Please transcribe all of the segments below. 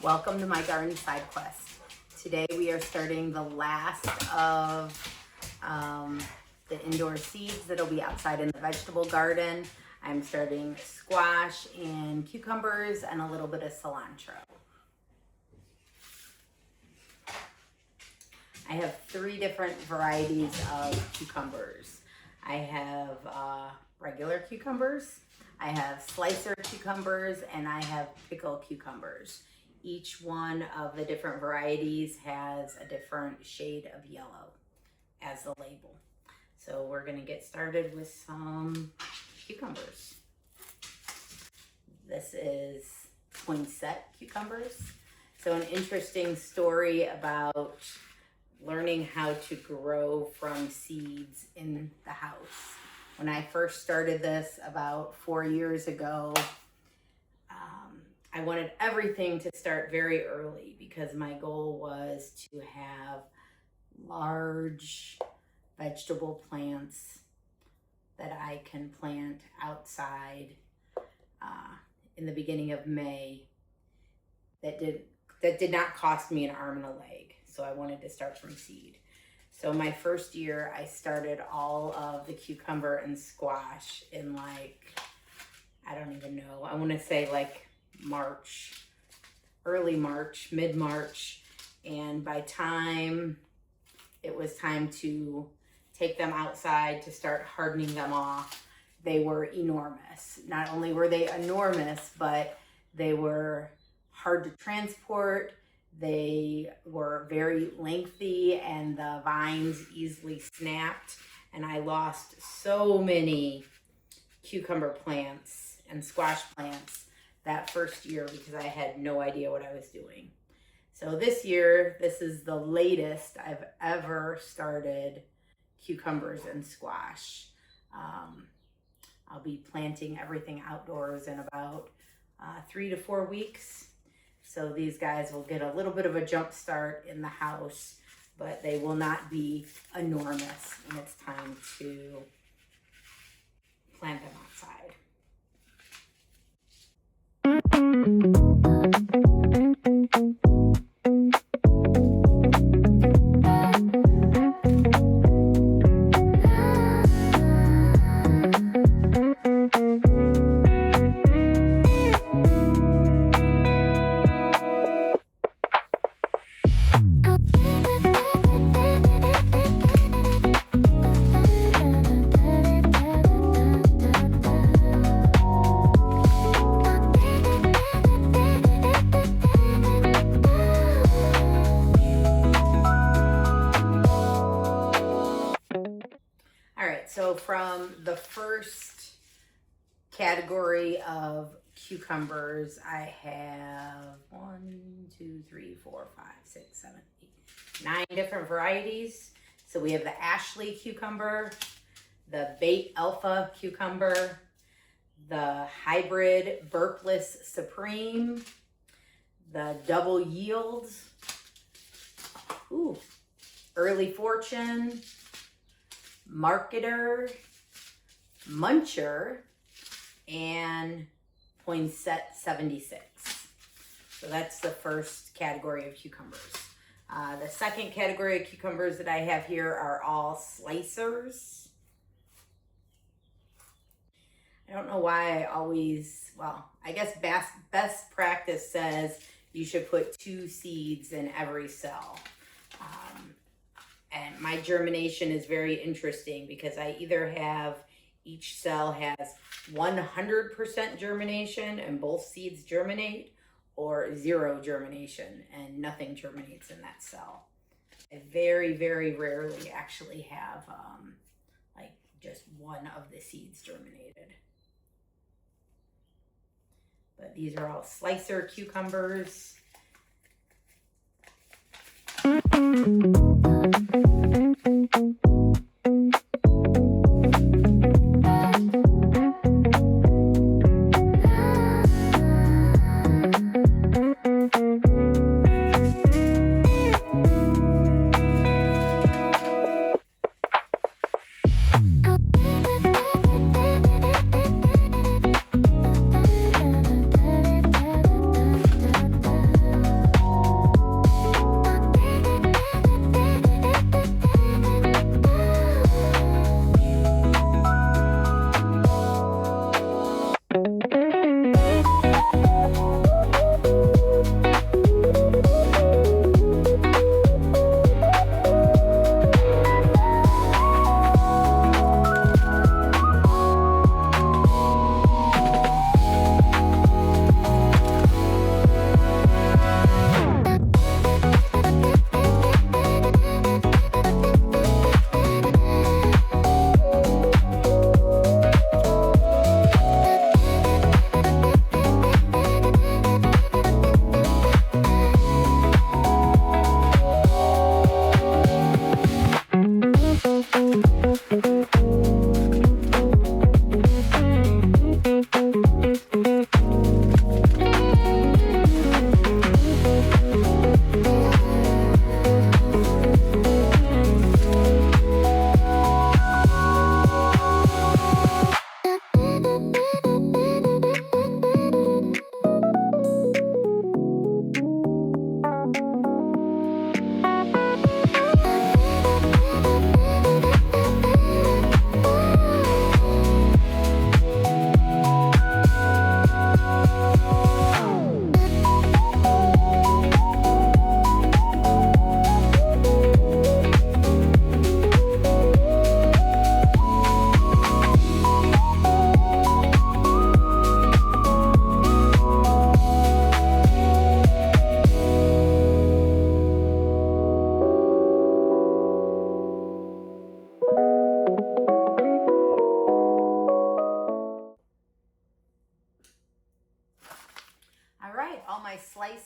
Welcome to my garden side quest. Today we are starting the last of the indoor seeds that'll be outside in the vegetable garden. I'm starting squash and cucumbers and a little bit of cilantro. I have 3 different varieties of cucumbers. I have regular cucumbers, I have slicer cucumbers, and I have pickle cucumbers. Each one of the different varieties has a different shade of yellow as the label. So we're going to get started with some cucumbers. This is poinsettia cucumbers. So an interesting story about learning how to grow from seeds in the house. When I first started this about 4 years ago, I wanted everything to start very early because my goal was to have large vegetable plants that I can plant outside in the beginning of May that did not cost me an arm and a leg. So I wanted to start from seed. So my first year, I started all of the cucumber and squash in I don't even know, I want to say March, early March, mid-March. And by time it was time to take them outside to start hardening them off, they were enormous. Not only were they enormous, but they were hard to transport. They were very lengthy and the vines easily snapped. And I lost so many cucumber plants and squash plants that first year because I had no idea what I was doing. So this year, this is the latest I've ever started cucumbers and squash. I'll be planting everything outdoors in about 3 to 4 weeks. So these guys will get a little bit of a jump start in the house, but they will not be enormous when it's time to plant them outside. So from the first category of cucumbers, I have 9 different varieties. So we have the Ashley cucumber, the Bait Alpha cucumber, the hybrid Burpless Supreme, the Double Yield, Early Fortune, Marketer, Muncher, and Poinsett 76. So that's the first category of cucumbers. The second category of cucumbers that I have here are all slicers. I don't know why I guess best practice says you should put 2 seeds in every cell. And my germination is very interesting because I either have each cell has 100% germination and both seeds germinate, or 0 germination and nothing germinates in that cell. I very, very rarely actually have just one of the seeds germinated. But these are all slicer cucumbers.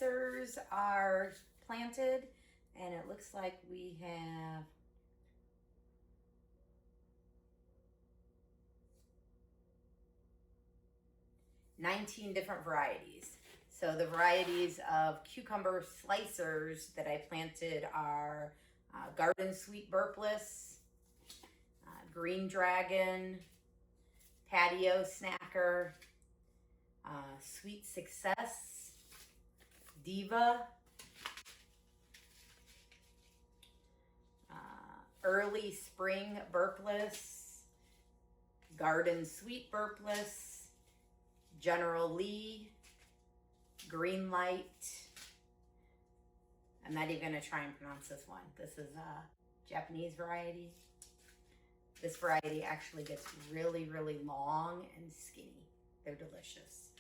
slicers are planted, and it looks like we have 19 different varieties. So the varieties of cucumber slicers that I planted are Garden Sweet Burpless, Green Dragon, Patio Snacker, Sweet Success, Diva, Early Spring Burpless, Garden Sweet Burpless, General Lee, Green Light. I'm not even gonna try and pronounce this one. This is a Japanese variety. This variety actually gets really, really long and skinny. They're delicious.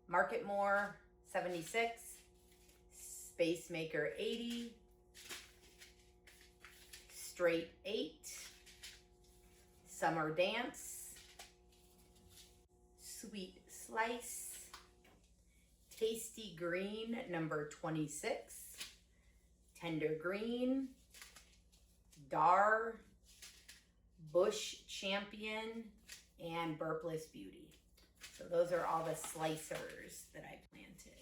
Market More 76, Space Maker 80, Straight 8, Summer Dance, Sweet Slice, Tasty Green number 26, Tender Green, Dar, Bush Champion, and Burpless Beauty. So those are all the slicers that I planted.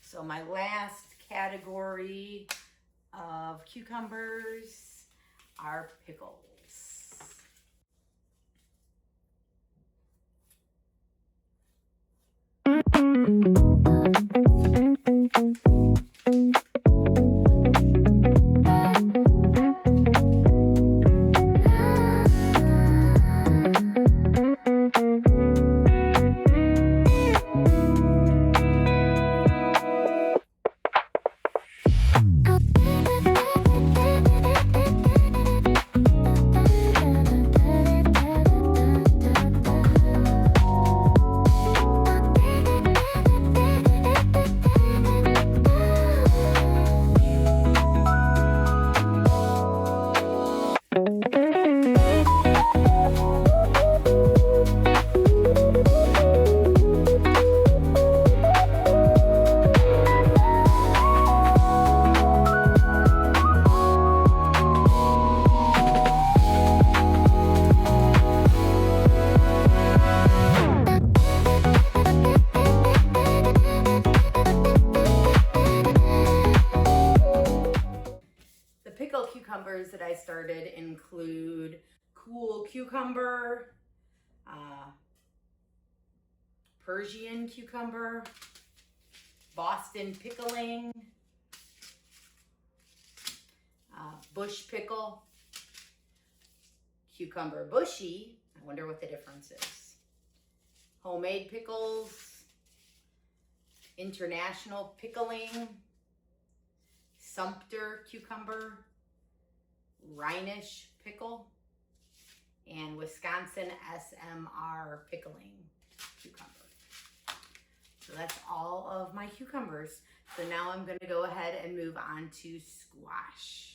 So my last category of cucumbers are pickles. Cucumbers that I started include Cool Cucumber, Persian Cucumber, Boston Pickling, Bush Pickle, Cucumber Bushy, I wonder what the difference is, Homemade Pickles, International Pickling, Sumpter Cucumber, Rhenish Pickle, and Wisconsin SMR Pickling Cucumber. So that's all of my cucumbers. So now I'm going to go ahead and move on to squash.